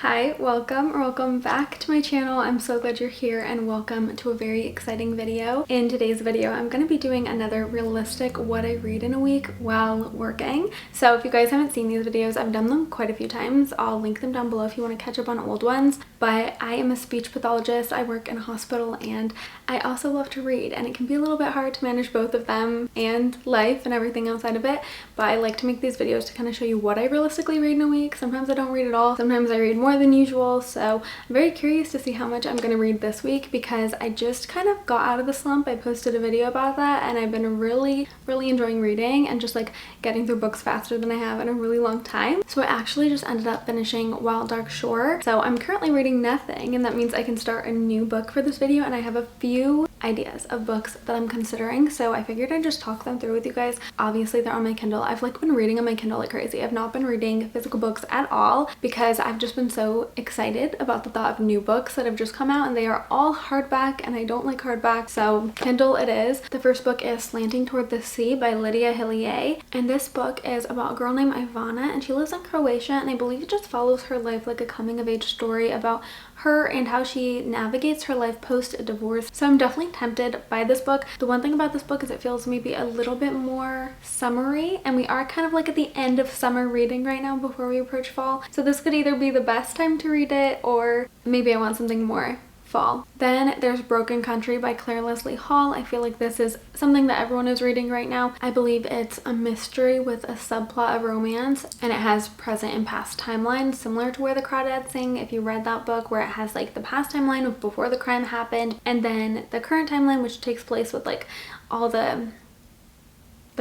Hi, welcome back to my channel. I'm so glad you're here and welcome to a very exciting video. In today's video, I'm going to be doing another realistic what I read in a week while working. So if you guys haven't seen these videos, I've done them quite a few times. I'll link them down below if you want to catch up on old ones. But I am a speech pathologist. I work in a hospital and I also love to read, and it can be a little bit hard to manage both of them and life and everything outside of it. But I like to make these videos to kind of show you what I realistically read in a week. Sometimes I don't read at all. Sometimes I read more than usual, so I'm very curious to see how much I'm going to read this week because I just kind of got out of the slump. I posted a video about that and I've been really enjoying reading and just like getting through books faster than I have in a really long time. So I actually just ended up finishing Wild Dark Shore. So I'm currently reading nothing, and that means I can start a new book for this video, and I have a few ideas of books that I'm considering, so I figured I'd just talk them through with you guys. Obviously they're on my Kindle. I've been reading on my Kindle like crazy. I've not been reading physical books at all because I've just been so excited about the thought of new books that have just come out, and they are all hardback and I don't like hardback, so Kindle it is. The first book is Slanting Toward the Sea by Lydia Hillier, and this book is about a girl named Ivana, and she lives in Croatia, and I believe it just follows her life like a coming of age story about her and how she navigates her life post a divorce. So I'm definitely tempted by this book. The one thing about this book is it feels maybe a little bit more summery, and we are kind of like at the end of summer reading right now before we approach fall. So this could either be the best time to read it, or maybe I want something more fall. Then there's Broken Country by Claire Leslie Hall. I feel like this is something that everyone is reading right now. I believe it's a mystery with a subplot of romance, and it has present and past timelines similar to Where the Crawdads Sing, if you read that book, where it has like the past timeline of before the crime happened and then the current timeline, which takes place with like all the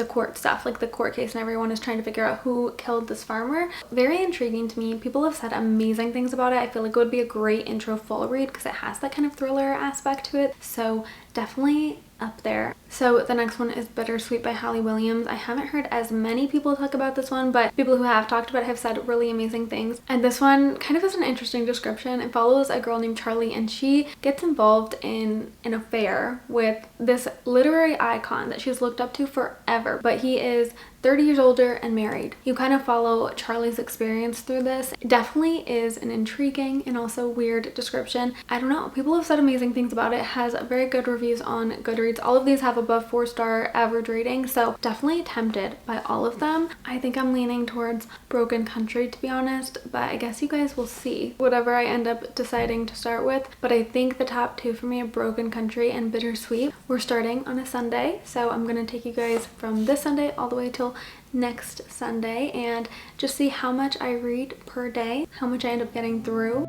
court stuff, like the court case, and everyone is trying to figure out who killed this farmer. Very intriguing to me. People have said amazing things about it. I feel like it would be a great intro full read because it has that kind of thriller aspect to it, so definitely up there. So the next one is Bittersweet by Hallie Williams. I haven't heard as many people talk about this one, but people who have talked about it have said really amazing things. And this one kind of has an interesting description. It follows a girl named Charlie, and she gets involved in an affair with this literary icon that she's looked up to forever, but he is 30 years older and married. You kind of follow Charlie's experience through this. It definitely is an intriguing and also weird description. I don't know, people have said amazing things about it. It has very good reviews on Goodreads. All of these have above 4-star average rating, so definitely tempted by all of them. I think I'm leaning towards Broken Country, to be honest, but I guess you guys will see whatever I end up deciding to start with. But I think the top two for me are Broken Country and Bittersweet. We're starting on a Sunday, so I'm gonna take you guys from this Sunday all the way till next Sunday and just see how much I read per day, how much I end up getting through.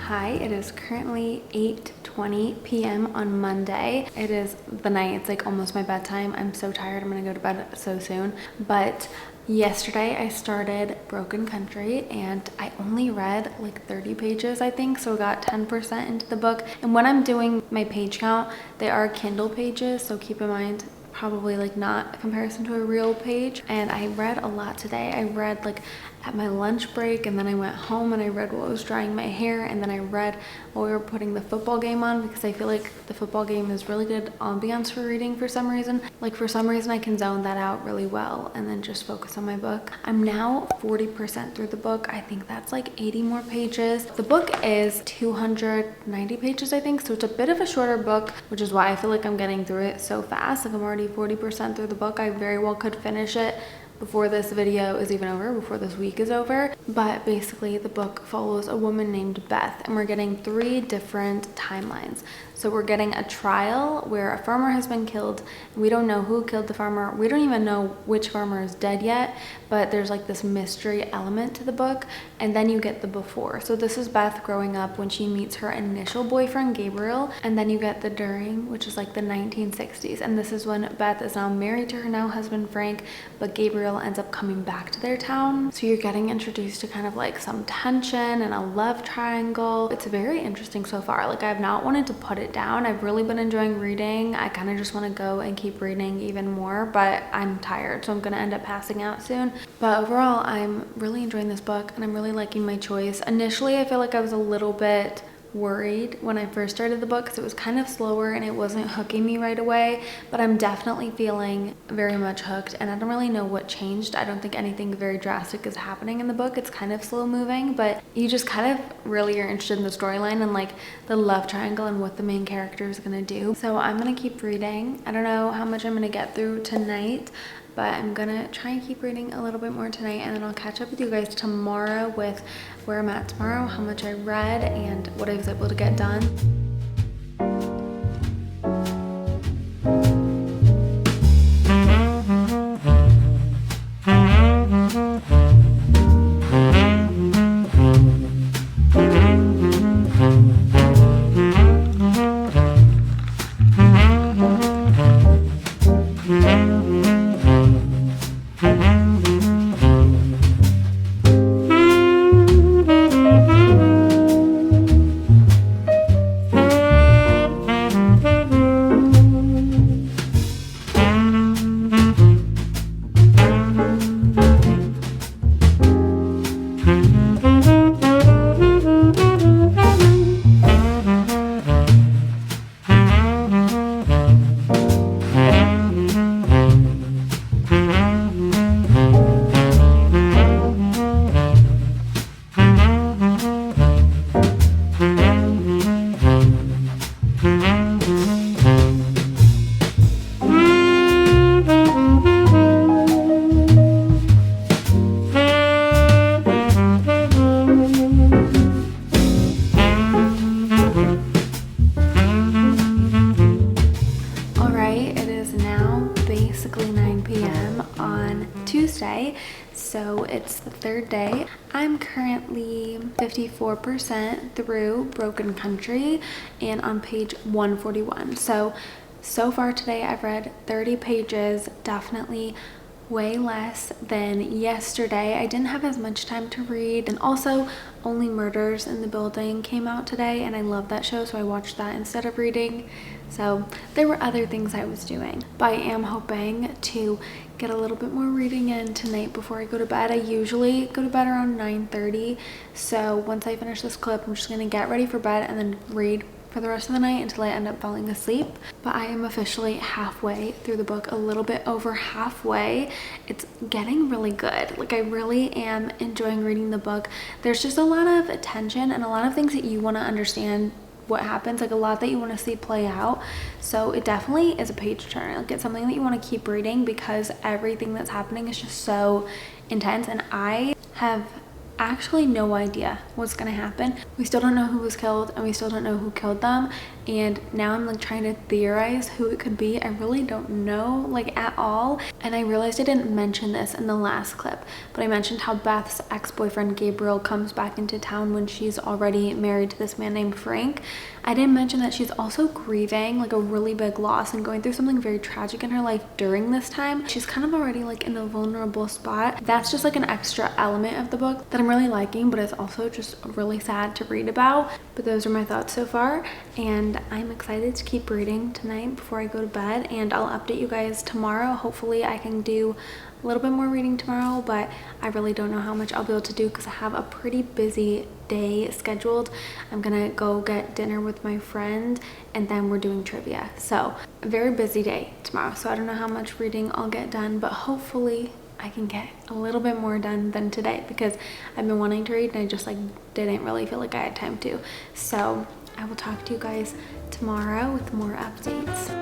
Hi, it is currently 8:20 p.m. on Monday. It is the night, it's like almost my bedtime. I'm so tired, I'm gonna go to bed so soon. But yesterday I started Broken Country and I only read like 30 pages, I think, so I got 10% into the book. And when I'm doing my page count, they are Kindle pages, so keep in mind probably like not a comparison to a real page. And I read a lot today. I read like at my lunch break, and then I went home and I read while I was drying my hair, and then I read while we were putting the football game on, because I feel like the football game is really good ambiance for reading for some reason. Like for some reason I can zone that out really well and then just focus on my book. I'm now 40% through the book. I think that's like 80 more pages. The book is 290 pages, I think, so it's a bit of a shorter book, which is why I feel like I'm getting through it so fast. Like I'm already 40% through the book. I very well could finish it before this video is even over, before this week is over. But basically the book follows a woman named Beth, and we're getting 3 different timelines. So we're getting a trial where a farmer has been killed. We don't know who killed the farmer. We don't even know which farmer is dead yet, but there's like this mystery element to the book. And then you get the before. So this is Beth growing up when she meets her initial boyfriend, Gabriel. And then you get the during, which is like the 1960s. And this is when Beth is now married to her now husband, Frank, but Gabriel ends up coming back to their town. So you're getting introduced to kind of like some tension and a love triangle. It's very interesting so far. Like I've not wanted to put it down. I've really been enjoying reading. I kind of just want to go and keep reading even more, but I'm tired, so I'm gonna end up passing out soon. But overall, I'm really enjoying this book and I'm really liking my choice. Initially, I feel like I was a little bit worried when I first started the book because it was kind of slower and it wasn't hooking me right away, but I'm definitely feeling very much hooked, and I don't really know what changed. I don't think anything very drastic is happening in the book. It's kind of slow moving, but you just kind of really are interested in the storyline and like the love triangle and what the main character is gonna do. So I'm gonna keep reading. I don't know how much I'm gonna get through tonight, but I'm gonna try and keep reading a little bit more tonight, and then I'll catch up with you guys tomorrow with where I'm at tomorrow, how much I read, and what I was able to get done. So it's the 3rd day. I'm currently 54% through Broken Country and on page 141. So far today I've read 30 pages, definitely way less than yesterday. I didn't have as much time to read, and also Only Murders in the Building came out today and I love that show, so I watched that instead of reading. So there were other things I was doing, but I am hoping to get a little bit more reading in tonight before I go to bed. I usually go to bed around 9:30, so once I finish this clip I'm just gonna get ready for bed and then read for the rest of the night until I end up falling asleep. But I am officially halfway through the book, a little bit over halfway. It's getting really good. Like I really am enjoying reading the book. There's just a lot of tension and a lot of things that you want to understand what happens, like a lot that you want to see play out. So it definitely is a page turner. Like it's something that you want to keep reading because everything that's happening is just so intense, and I have actually no idea what's gonna happen. We still don't know who was killed and we still don't know who killed them, and now I'm like trying to theorize who it could be. I really don't know like at all. And I realized I didn't mention this in the last clip, but I mentioned how Beth's ex-boyfriend Gabriel comes back into town when she's already married to this man named Frank. I didn't mention that she's also grieving like a really big loss and going through something very tragic in her life during this time. She's kind of already like in a vulnerable spot. That's just like an extra element of the book that I'm really liking, but it's also just really sad to read about. But those are my thoughts so far, and and I'm excited to keep reading tonight before I go to bed, and I'll update you guys tomorrow. Hopefully I can do a little bit more reading tomorrow, but I really don't know how much I'll be able to do because I have a pretty busy day scheduled. I'm gonna go get dinner with my friend and then we're doing trivia, so a very busy day tomorrow. So I don't know how much reading I'll get done, but hopefully I can get a little bit more done than today because I've been wanting to read and I just didn't really feel like I had time to. So I will talk to you guys tomorrow with more updates.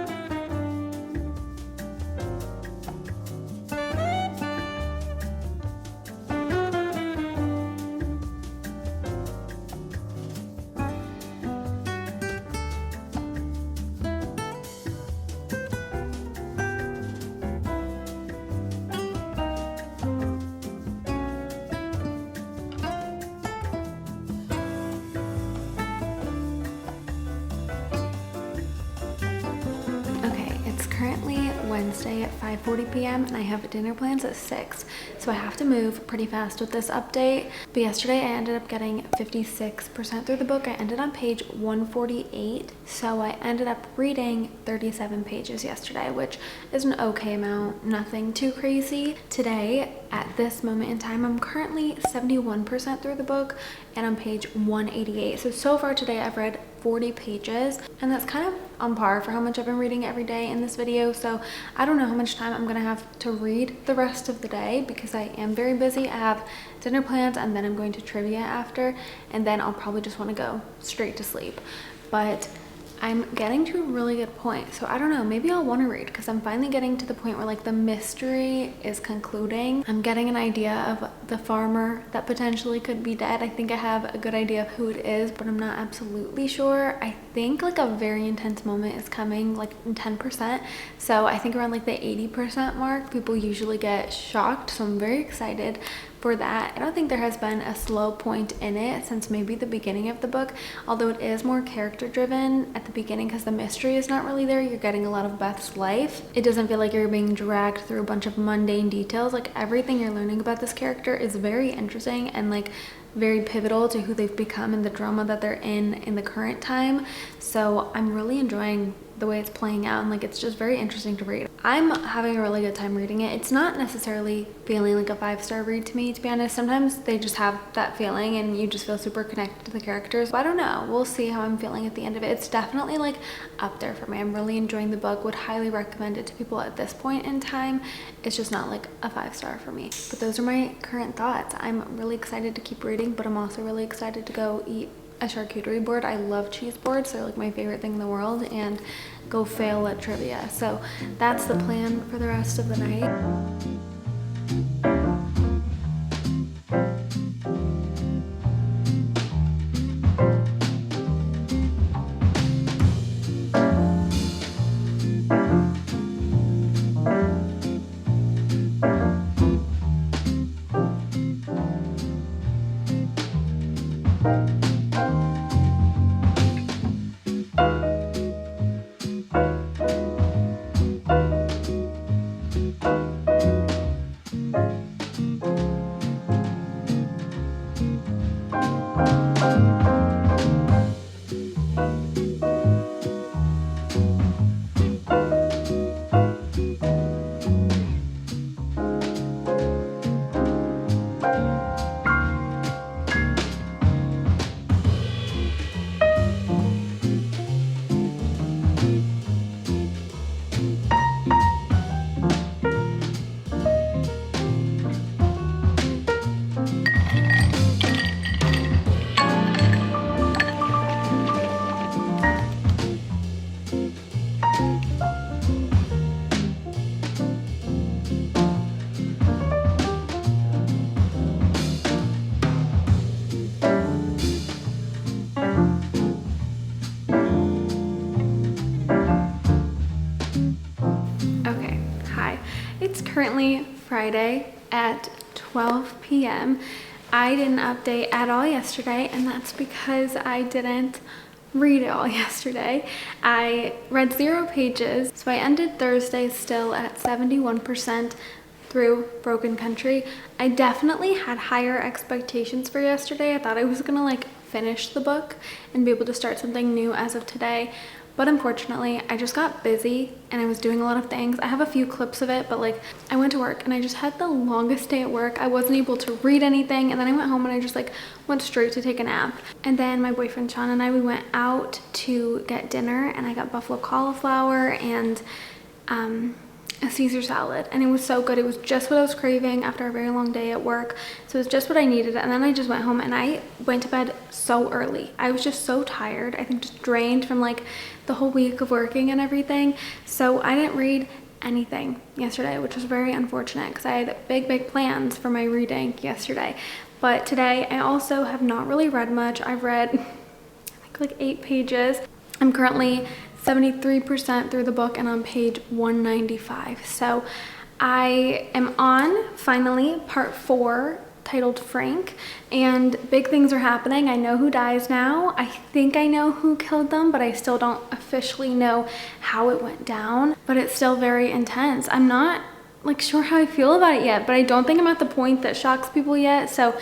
Currently Wednesday at 5:40 p.m. and I have dinner plans at 6, so I have to move pretty fast with this update. But yesterday I ended up getting 56% through the book. I ended on page 148, so I ended up reading 37 pages yesterday, which is an okay amount, nothing too crazy. Today, at this moment in time, I'm currently 71% through the book and on page 188. So far today I've read 40 pages, and that's kind of on par for how much I've been reading every day in this video. So I don't know how much time I'm gonna have to read the rest of the day because I am very busy. I have dinner plans and then I'm going to trivia after, and then I'll probably just want to go straight to sleep. But I'm getting to a really good point, so I don't know, maybe I'll want to read because I'm finally getting to the point where the mystery is concluding. I'm getting an idea of the farmer that potentially could be dead. I think I have a good idea of who it is, but I'm not absolutely sure. I think a very intense moment is coming, in 10%, so I think around the 80% mark people usually get shocked, so I'm very excited for that. I don't think there has been a slow point in it since maybe the beginning of the book, although it is more character driven at the beginning because the mystery is not really there. You're getting a lot of Beth's life. It doesn't feel like you're being dragged through a bunch of mundane details. Everything you're learning about this character is very interesting and very pivotal to who they've become and the drama that they're in the current time. So I'm really enjoying the way it's playing out, and it's just very interesting to read. I'm having a really good time reading it. It's not necessarily feeling like a 5-star read to me, to be honest. Sometimes they just have that feeling and you just feel super connected to the characters. But I don't know, we'll see how I'm feeling at the end of it. It's definitely up there for me. I'm really enjoying the book, would highly recommend it to people at this point in time. It's just not a 5-star for me. But those are my current thoughts. I'm really excited to keep reading, but I'm also really excited to go eat a charcuterie board. I love cheese boards. They're my favorite thing in the world, and go fail at trivia. So that's the plan for the rest of the night. Currently Friday at 12 p.m. I didn't update at all yesterday, and that's because I didn't read it all yesterday. I read 0 pages, so I ended Thursday still at 71% through Broken Country. I definitely had higher expectations for yesterday. I thought I was gonna like finish the book and be able to start something new as of today. But unfortunately, I just got busy and I was doing a lot of things. I have a few clips of it, but like I went to work and I just had the longest day at work. I wasn't able to read anything, and then I went home and I just like went straight to take a nap. And then my boyfriend Sean and I, we went out to get dinner, and I got buffalo cauliflower and a Caesar salad, and it was so good. It was just what I was craving after a very long day at work, so it was just what I needed. And then I just went home and I went to bed so early. I was just so tired, I think just drained from like the whole week of working and everything, so I didn't read anything yesterday, which was very unfortunate because I had big plans for my reading yesterday. But today I also have not really read much. I've read I think like 8 pages. I'm currently 73% through the book and on page 195. So I am on finally part 4, titled Frank, and big things are happening. I know who dies now. I think I know who killed them, but I still don't officially know how it went down, but it's still very intense. I'm not like sure how I feel about it yet, but I don't think I'm at the point that shocks people yet, so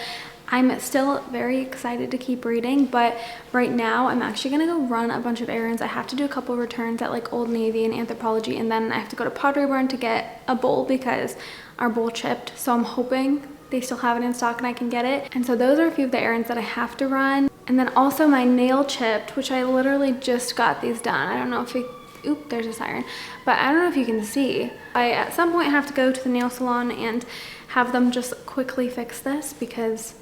I'm still very excited to keep reading. But right now I'm actually gonna go run a bunch of errands. I have to do a couple returns at like Old Navy and Anthropologie, and then I have to go to Pottery Barn to get a bowl because our bowl chipped, so I'm hoping they still have it in stock and I can get it. And so those are a few of the errands that I have to run. And then also my nail chipped, which I literally just got these done. I don't know if you, oop, there's a siren, but I don't know if you can see. I at some point have to go to the nail salon and have them just quickly fix this because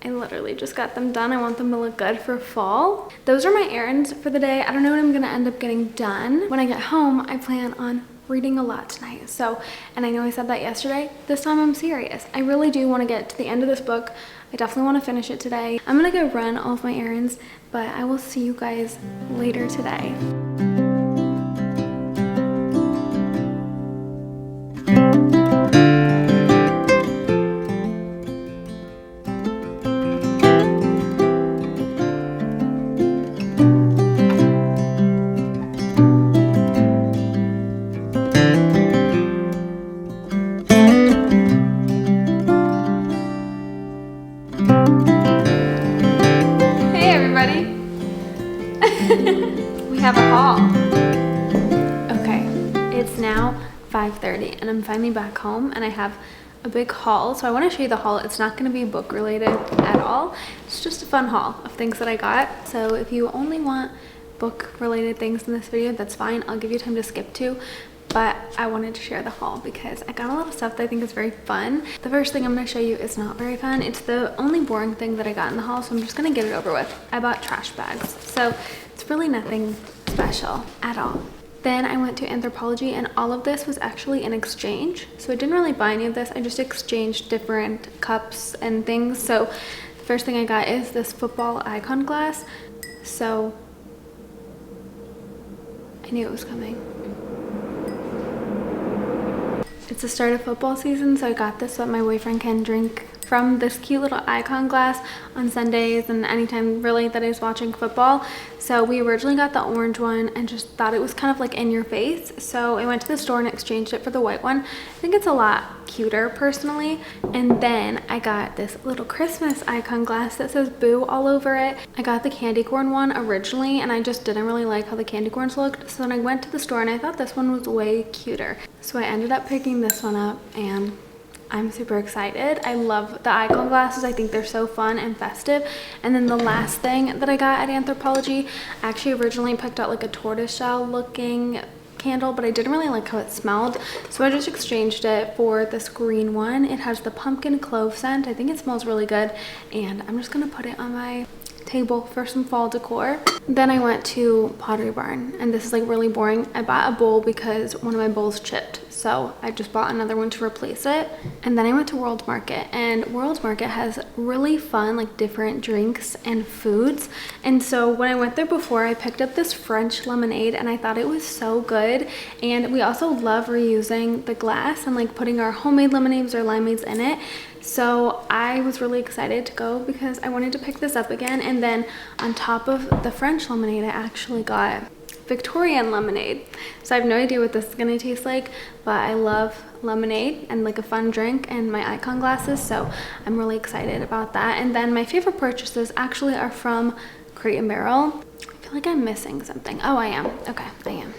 I literally just got them done. I want them to look good for fall. Those are my errands for the day. I don't know what I'm gonna end up getting done. When I get home, I plan on reading a lot tonight. So, and I know I said that yesterday, this time I'm serious. I really do want to get to the end of this book. I definitely want to finish it today. I'm gonna go run all of my errands, but I will see you guys later today. We have a haul. Okay, it's now 5:30 and I'm finally back home and I have a big haul. So I want to show you the haul. It's not going to be book related at all. It's just a fun haul of things that I got. So if you only want book related things in this video, that's fine. I'll give you time to skip to. But I wanted to share the haul because I got a lot of stuff that I think is very fun. The first thing I'm going to show you is not very fun. It's the only boring thing that I got in the haul, so I'm just going to get it over with. I bought trash bags, so it's really nothing special at all. Then I went to Anthropologie, and all of this was actually an exchange. So I didn't really buy any of this. I just exchanged different cups and things. So the first thing I got is this football icon glass. So I knew it was coming. It's the start of football season, so I got this so that my boyfriend can drink from this cute little icon glass on Sundays and anytime really that he's watching football. So we originally got the orange one and just thought it was kind of like in your face. So I went to the store and exchanged it for the white one. I think it's a lot cuter personally. And then I got this little Christmas icon glass that says Boo all over it. I got the candy corn one originally and I just didn't really like how the candy corns looked. So then I went to the store and I thought this one was way cuter. So I ended up picking this one up and I'm super excited. I love the icon glasses. I think they're so fun and festive. And then the last thing that I got at Anthropologie, I actually originally picked out like a tortoiseshell looking candle, but I didn't really like how it smelled. So I just exchanged it for this green one. It has the pumpkin clove scent. I think it smells really good. And I'm just gonna put it on my table for some fall decor. Then I went to Pottery Barn, and this is like really boring. I bought a bowl because one of my bowls chipped, so I just bought another one to replace it. And then I went to World Market, and World Market has really fun like different drinks and foods. And so when I went there before, I picked up this French lemonade and I thought it was so good. And we also love reusing the glass and like putting our homemade lemonades or limeades in it. So I was really excited to go because I wanted to pick this up again. And then on top of the French lemonade, I actually got Victorian lemonade. So I have no idea what this is gonna taste like, but I love lemonade and like a fun drink and my icon glasses, so I'm really excited about that. And then my favorite purchases actually are from Crate and Barrel. I feel like I'm missing something. Oh, I am. Okay, I am.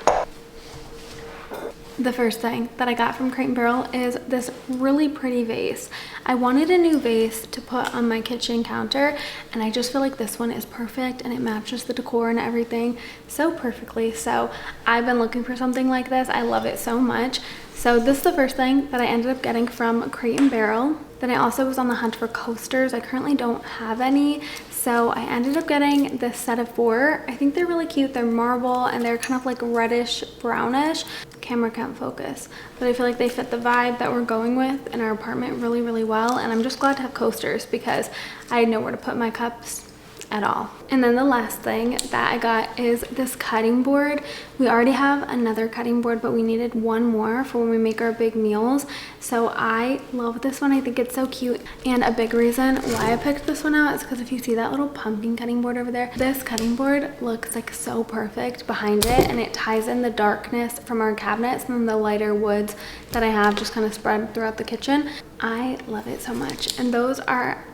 The first thing that I got from Crate and Barrel is this really pretty vase. I wanted a new vase to put on my kitchen counter, and I just feel like this one is perfect and it matches the decor and everything so perfectly. So I've been looking for something like this. I love it so much. So this is the first thing that I ended up getting from Crate and Barrel. Then I also was on the hunt for coasters. I currently don't have any, so I ended up getting this set of 4. I think they're really cute. They're marble and they're kind of like reddish brownish. Camera can't focus, but I feel like they fit the vibe that we're going with in our apartment really, really well. And I'm just glad to have coasters because I had nowhere to put my cups at all. And then the last thing that I got is this cutting board. We already have another cutting board, but we needed one more for when we make our big meals. So I love this one. I think it's so cute. And a big reason why I picked this one out is because if you see that little pumpkin cutting board over there, this cutting board looks like so perfect behind it, and it ties in the darkness from our cabinets and then the lighter woods that I have just kind of spread throughout the kitchen. I love it so much. And those are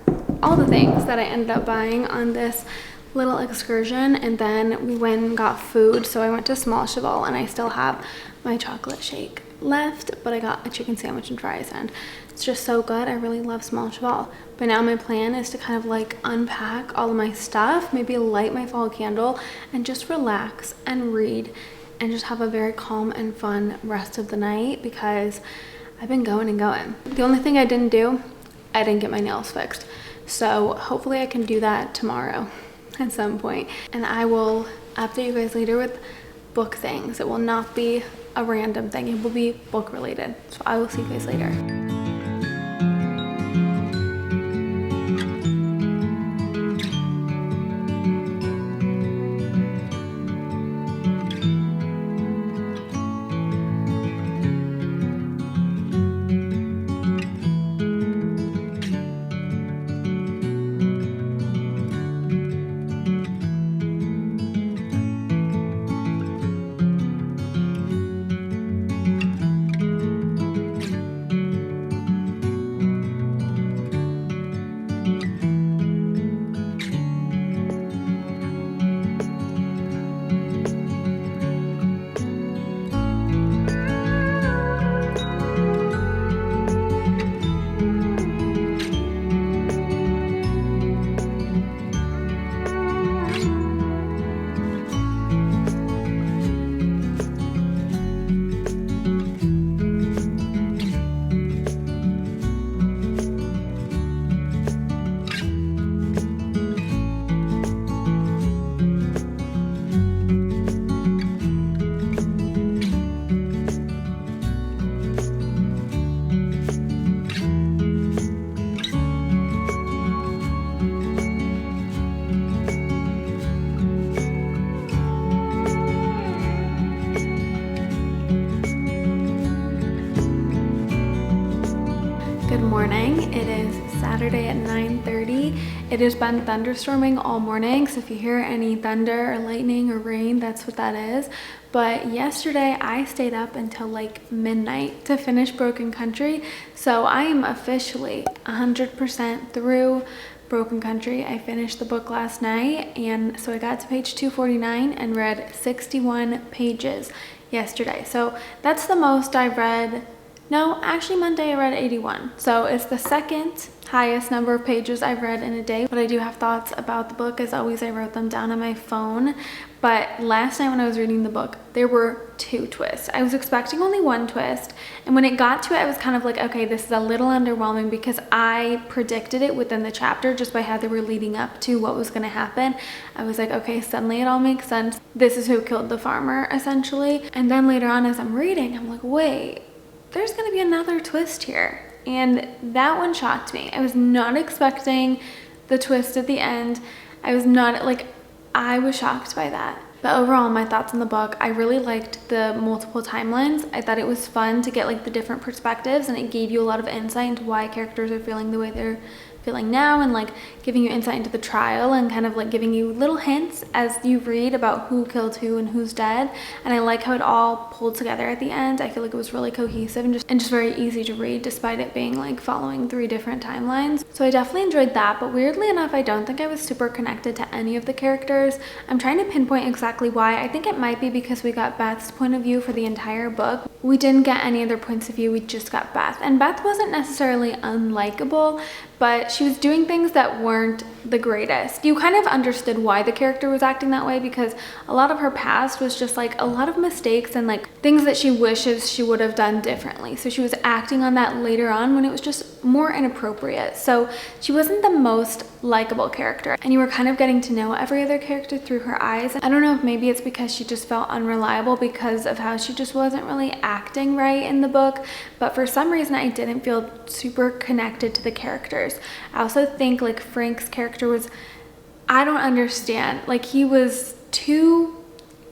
all the things that I ended up buying on this little excursion. And then we went and got food. So I went to Small Cheval and I still have my chocolate shake left, but I got a chicken sandwich and fries and it's just so good. I really love Small Cheval. But now my plan is to kind of like unpack all of my stuff, maybe light my fall candle and just relax and read and just have a very calm and fun rest of the night because I've been going and going. The only thing I didn't do, I didn't get my nails fixed. So hopefully I can do that tomorrow at some point. And I will update you guys later with book things. It will not be a random thing. It will be book related. So I will see you guys later. Good morning. It is Saturday at 9:30. It has been thunderstorming all morning, so if you hear any thunder or lightning or rain, that's what that is. But yesterday I stayed up until like midnight to finish Broken Country, so I am officially 100% through Broken Country. I finished the book last night, and so I got to page 249 and read 61 pages yesterday. So that's the most I've read. No, actually Monday I read 81. So it's the second highest number of pages I've read in a day. But I do have thoughts about the book. As always, I wrote them down on my phone. But last night when I was reading the book, there were 2 twists. I was expecting only 1 twist. And when it got to it, I was kind of like, okay, this is a little underwhelming because I predicted it within the chapter just by how they were leading up to what was going to happen. I was like, okay, suddenly it all makes sense. This is who killed the farmer, essentially. And then later on as I'm reading, I'm like, wait, there's going to be another twist here. And that one shocked me. I was not expecting the twist at the end. I was shocked by that. But overall, my thoughts on the book, I really liked the multiple timelines. I thought it was fun to get like the different perspectives, and it gave you a lot of insight into why characters are feeling the way they're feeling now, and like giving you insight into the trial and kind of like giving you little hints as you read about who killed who and who's dead. And I like how it all pulled together at the end. I feel like it was really cohesive and just very easy to read, despite it being like following 3 different timelines. So I definitely enjoyed that, but weirdly enough, I don't think I was super connected to any of the characters. I'm trying to pinpoint exactly why. I think it might be because we got Beth's point of view for the entire book. We didn't get any other points of view, we just got Beth. And Beth wasn't necessarily unlikable, but she was doing things that weren't the greatest. You kind of understood why the character was acting that way, because a lot of her past was just like a lot of mistakes and like things that she wishes she would have done differently. So she was acting on that later on when it was just more inappropriate. So she wasn't the most likable character, and you were kind of getting to know every other character through her eyes. I don't know if maybe it's because she just felt unreliable because of how she just wasn't really acting right in the book, but for some reason I didn't feel super connected to the characters. I also think like Frank's character was, I don't understand, like he was too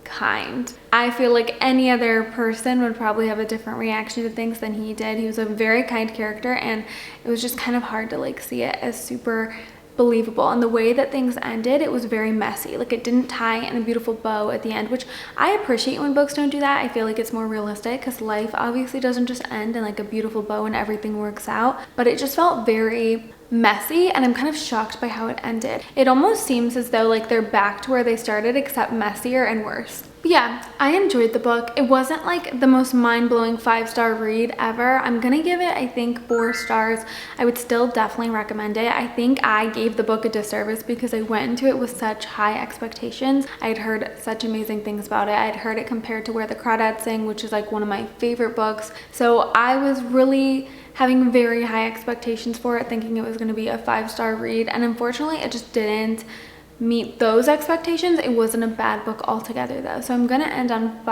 kind. I feel like any other person would probably have a different reaction to things than he did. He was a very kind character, and it was just kind of hard to like see it as super believable. And the way that things ended, it was very messy. Like it didn't tie in a beautiful bow at the end, which I appreciate when books don't do that. I feel like it's more realistic, because life obviously doesn't just end in like a beautiful bow and everything works out, but it just felt very messy, and I'm kind of shocked by how it ended. It almost seems as though like they're back to where they started, except messier and worse. But yeah, I enjoyed the book. It wasn't like the most mind-blowing 5-star read ever. I'm gonna give it, I think, 4 stars. I would still definitely recommend it. I think I gave the book a disservice because I went into it with such high expectations. I had heard such amazing things about it. I had heard it compared to Where the Crawdads Sing, which is like one of my favorite books. So I was really having very high expectations for it, thinking it was going to be a 5-star read, and unfortunately it just didn't meet those expectations. It wasn't a bad book altogether though, so I'm gonna end on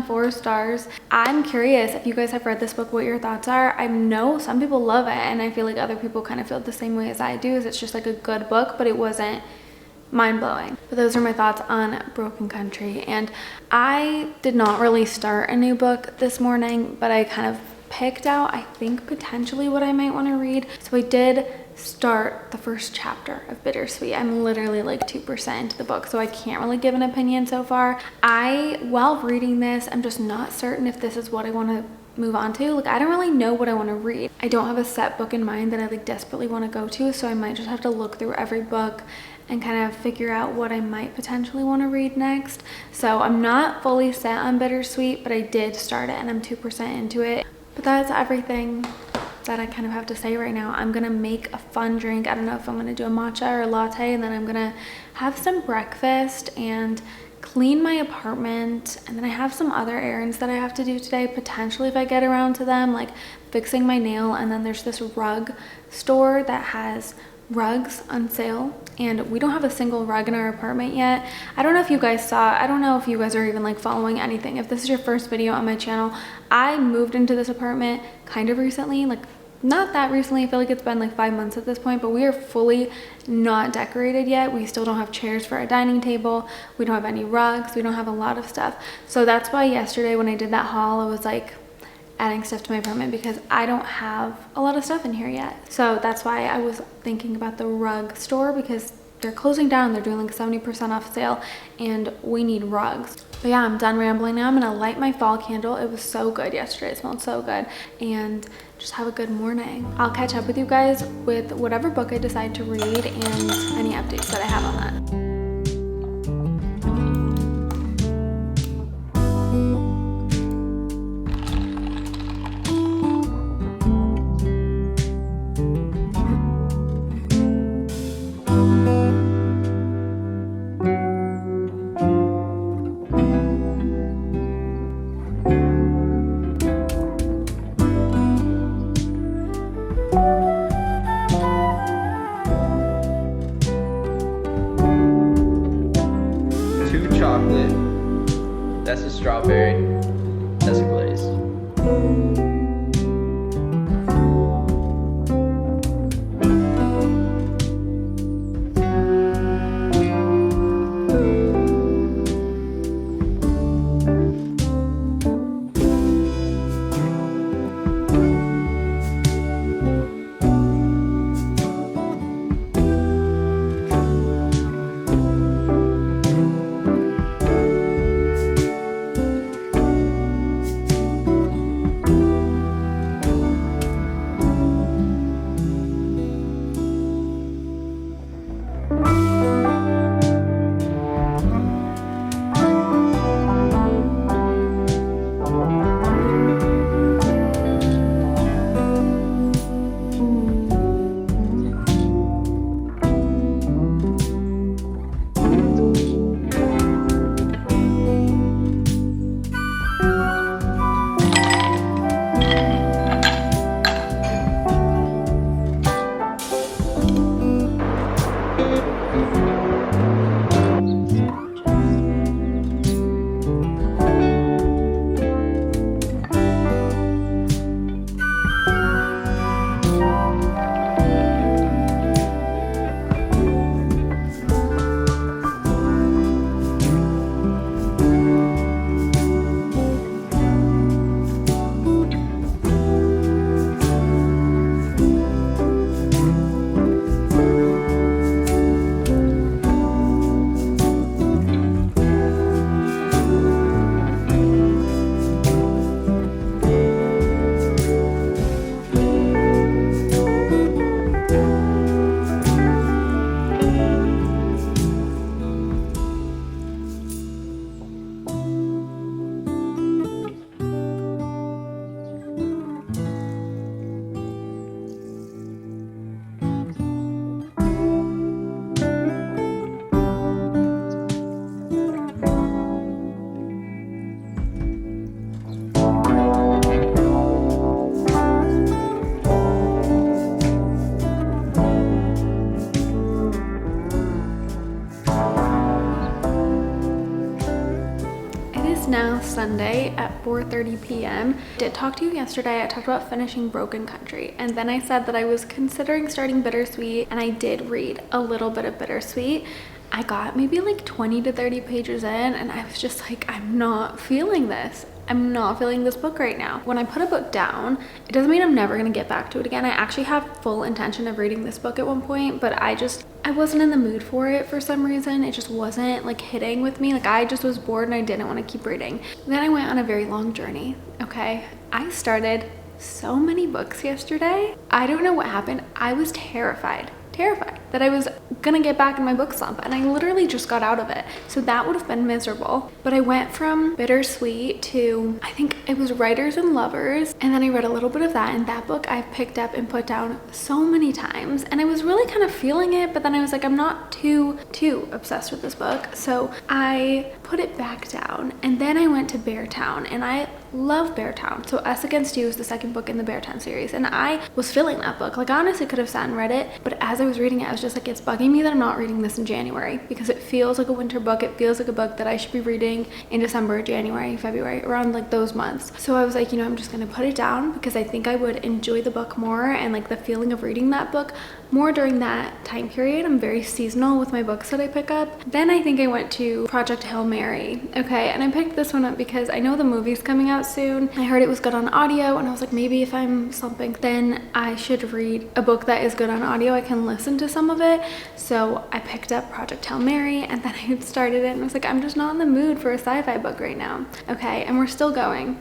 4 stars. I'm curious if you guys have read this book, what your thoughts are. I know some people love it, and I feel like other people kind of feel the same way as I do, is it's just like a good book, but it wasn't mind-blowing. But those are my thoughts on Broken Country. And I did not really start a new book this morning, but I kind of picked out, I think, potentially what I might want to read. So I did start the first chapter of Bittersweet. I'm literally like 2% into the book, so I can't really give an opinion so far. While reading this, I'm just not certain if this is what I want to move on to. Like I don't really know what I want to read. I don't have a set book in mind that I like desperately want to go to, so I might just have to look through every book and kind of figure out what I might potentially want to read next. So I'm not fully set on Bittersweet, but I did start it and I'm 2% into it. But that's everything that I kind of have to say right now. I'm gonna make a fun drink. I don't know if I'm gonna do a matcha or a latte, and then I'm gonna have some breakfast and clean my apartment, and then I have some other errands that I have to do today, potentially if I get around to them, like fixing my nail. And then there's this rug store that has rugs on sale, and we don't have a single rug in our apartment yet. I don't know if you guys saw, I don't know if you guys are even like following anything. If this is your first video on my channel, I moved into this apartment kind of recently, like not that recently. I feel like it's been like 5 months at this point, but we are fully not decorated yet. We still don't have chairs for our dining table. We don't have any rugs. We don't have a lot of stuff. So that's why yesterday when I did that haul, I was like adding stuff to my apartment, because I don't have a lot of stuff in here yet. So that's why I was thinking about the rug store, because they're closing down. They're doing like 70% off sale, and we need rugs. But yeah, I'm done rambling now. I'm gonna light my fall candle. It was so good yesterday. It smelled so good. And just have a good morning. I'll catch up with you guys with whatever book I decide to read and any updates that I have on that. Chocolate, that's a strawberry, that's a glaze. a Sunday at 4:30 p.m. I did talk to you yesterday. I talked about finishing Broken Country, and then I said that I was considering starting Bittersweet, and I did read a little bit of Bittersweet. I got maybe like 20 to 30 pages in, and I was just like, I'm not feeling this. I'm not feeling this book right now. When I put a book down, it doesn't mean I'm never gonna get back to it again. I actually have full intention of reading this book at one point, but I wasn't in the mood for it for some reason. It just wasn't like hitting with me. Like I just was bored and I didn't want to keep reading. Then I went on a very long journey, okay? I started so many books yesterday. I don't know what happened. I was terrified that I was gonna get back in my book slump, and I literally just got out of it. So that would have been miserable. But I went from Bittersweet to, I think it was Writers and Lovers, and then I read a little bit of that, and that book I've picked up and put down so many times, and I was really kind of feeling it, but then I was like, I'm not too obsessed with this book. So I put it back down, and then I went to Beartown, and I love Beartown. So Us Against You is the second book in the Beartown series, and I was feeling that book. Like I honestly could have sat and read it, but as I was reading it, I was just like, it's bugging me that I'm not reading this in January, because it feels like a winter book. It feels like a book that I should be reading in December, January, February, around like those months. So I was like, I'm just gonna put it down, because I think I would enjoy the book more and like the feeling of reading that book more during that time period. I'm very seasonal with my books that I pick up. Then I think I went to Project Hail Mary. Okay, and I picked this one up because I know the movie's coming out soon. I heard it was good on audio, and I was like, maybe if I'm slumping, then I should read a book that is good on audio. I can listen to some of it. So I picked up Project Hail Mary, and then I started it, and I was like, I'm just not in the mood for a sci-fi book right now. Okay, and we're still going.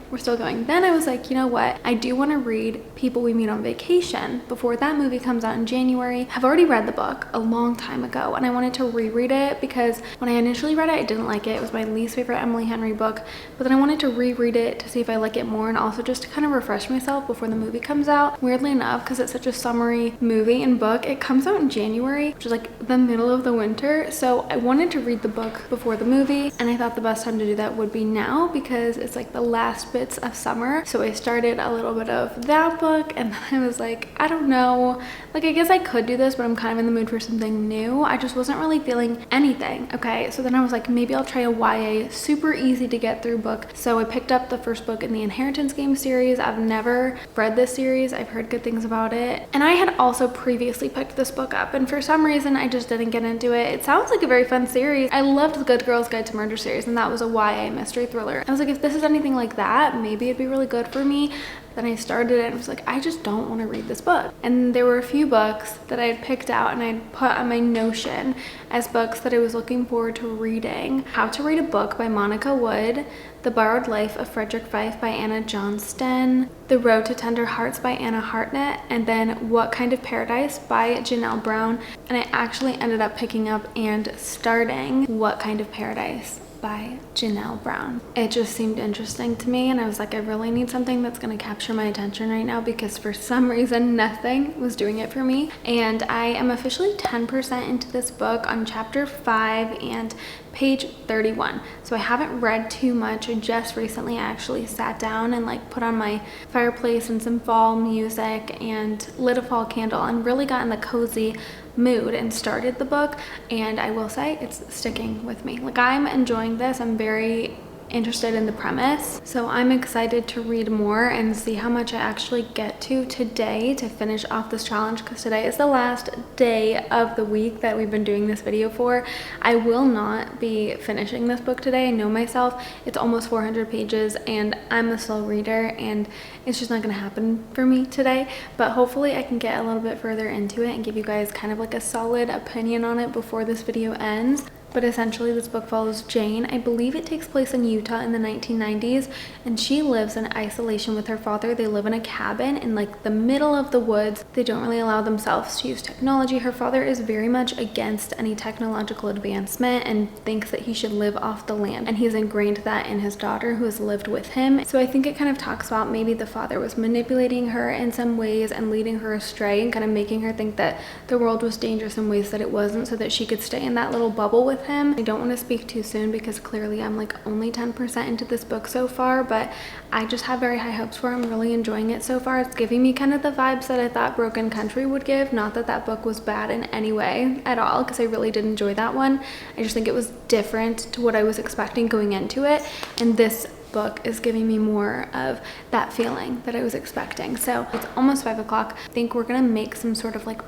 Then I was like, you know what? I do want to read People We Meet on Vacation before that movie comes out in January. I've already read the book a long time ago, and I wanted to reread it because when I initially read it, I didn't like it. It was my least favorite Emily Henry book, but then I wanted to reread it to see if I like it more, and also just to kind of refresh myself before the movie comes out. Weirdly enough, because it's such a summery movie and book, it comes out in January, which is like the middle of the winter. So I wanted to read the book before the movie, and I thought the best time to do that would be now, because it's like the last bits of summer. So I started a little bit of that book, and then I was like, I don't know, like I guess I could do this, but I'm kind of in the mood for something new. I just wasn't really feeling anything. Okay, so then I was like, maybe I'll try a YA super easy to get through book. So I picked up the first book in the Inheritance Game series. I've never read this series. I've heard good things about it, and I had also previously picked this book up, and for some reason I just didn't get into it. It sounds like a very fun series. I loved the Good Girls Guide to Murder series, and that was a YA mystery thriller. I was like, if this is anything like that, maybe it'd be really good for me. Then I started it and I was like, I just don't want to read this book. And there were a few books that I had picked out and I'd put on my Notion as books that I was looking forward to reading. How to Read a Book by Monica Wood, The Borrowed Life of Frederick Fife by Anna Johnston, The Road to Tender Hearts by Anna Hartnett, and then What Kind of Paradise by Janelle Brown. And I actually ended up picking up and starting What Kind of Paradise by Janelle Brown. It just seemed interesting to me, and I was like, I really need something that's going to capture my attention right now, because for some reason nothing was doing it for me. And I am officially 10% into this book on chapter 5 and page 31. So I haven't read too much. Just recently I actually sat down and like put on my fireplace and some fall music and lit a fall candle and really got in the cozy mood and started the book, and I will say it's sticking with me. Like I'm enjoying this. I'm very interested in the premise, so I'm excited to read more and see how much I actually get to today to finish off this challenge, because today is the last day of the week that we've been doing this video for. I will not be finishing this book today. I know myself. It's almost 400 pages and I'm a slow reader, and it's just not going to happen for me today, but hopefully I can get a little bit further into it and give you guys kind of like a solid opinion on it before this video ends. But essentially this book follows Jane. I believe it takes place in Utah in the 1990s, and she lives in isolation with her father. They live in a cabin in like the middle of the woods. They don't really allow themselves to use technology. Her father is very much against any technological advancement and thinks that he should live off the land, and he's ingrained that in his daughter, who has lived with him. So I think it kind of talks about maybe the father was manipulating her in some ways and leading her astray and kind of making her think that the world was dangerous in ways that it wasn't, so that she could stay in that little bubble with him. I don't want to speak too soon because clearly I'm like only 10% into this book so far, but I just have very high hopes for it. I'm really enjoying it so far. It's giving me kind of the vibes that I thought Broken Country would give. Not that that book was bad in any way at all, because I really did enjoy that one. I just think it was different to what I was expecting going into it, and this book is giving me more of that feeling that I was expecting. So it's almost 5 o'clock. I think we're gonna make some sort of like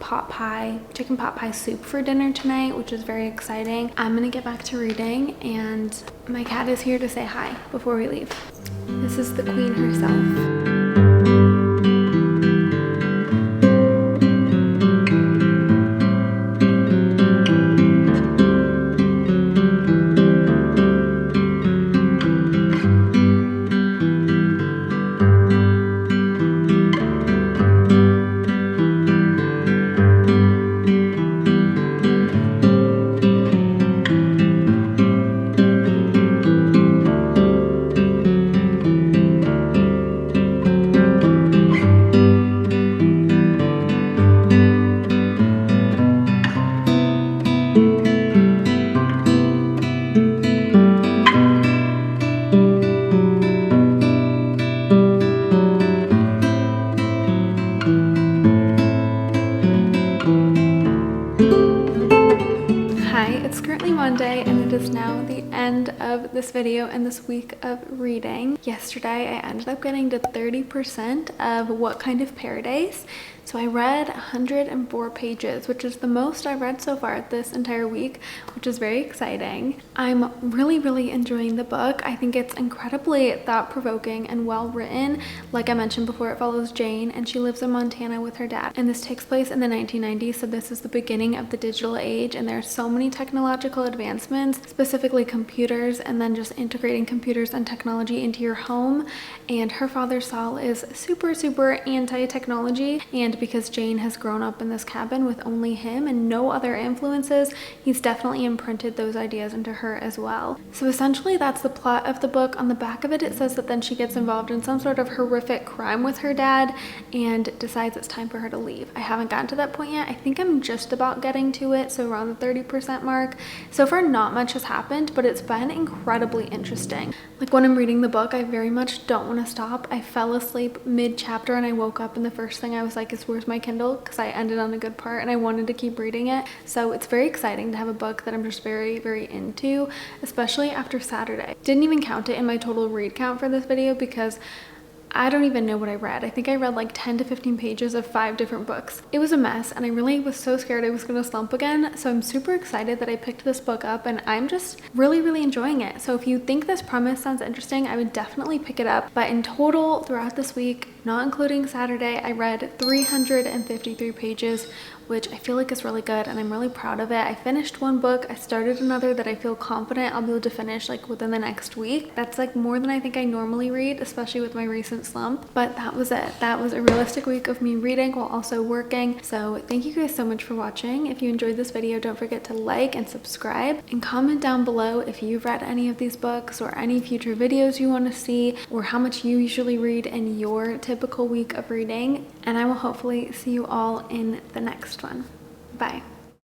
chicken pot pie soup for dinner tonight, which is very exciting. I'm gonna get back to reading, and my cat is here to say hi before we leave. This is the queen herself. Monday, and it is now the end of this video and this week of reading. Yesterday I ended up getting to 30% of What Kind of Paradise. So I read 104 pages, which is the most I've read so far this entire week, which is very exciting. I'm really enjoying the book. I think it's incredibly thought-provoking and well written. Like I mentioned before, it follows Jane, and she lives in Montana with her dad. And this takes place in the 1990s, so this is the beginning of the digital age, and there are so many technological advancements, specifically computers, and then just integrating computers and technology into your home. And her father, Saul, is super anti-technology, and because Jane has grown up in this cabin with only him and no other influences, he's definitely imprinted those ideas into her as well. So essentially that's the plot of the book. On the back of it, it says that then she gets involved in some sort of horrific crime with her dad and decides it's time for her to leave. I haven't gotten to that point yet. I think I'm just about getting to it, so around the 30% mark. So far not much has happened, but it's been incredibly interesting. Like when I'm reading the book, I very much don't want to stop. I fell asleep mid-chapter and I woke up and the first thing I was like, where's my Kindle, because I ended on a good part and I wanted to keep reading it. So it's very exciting to have a book that I'm just very into, especially after Saturday. Didn't even count it in my total read count for this video because I don't even know what I read. I think I read like 10 to 15 pages of 5 different books. It was a mess, and I really was so scared I was gonna slump again. So I'm super excited that I picked this book up, and I'm just really enjoying it. So if you think this premise sounds interesting, I would definitely pick it up. But in total, throughout this week, not including Saturday, I read 353 pages, which I feel like is really good, and I'm really proud of it. I finished one book, I started another that I feel confident I'll be able to finish like within the next week. That's like more than I think I normally read, especially with my recent slump. But that was it. That was a realistic week of me reading while also working. So thank you guys so much for watching. If you enjoyed this video, don't forget to like and subscribe, and comment down below if you've read any of these books or any future videos you want to see, or how much you usually read in your typical week of reading. And I will hopefully see you all in the next one. Bye.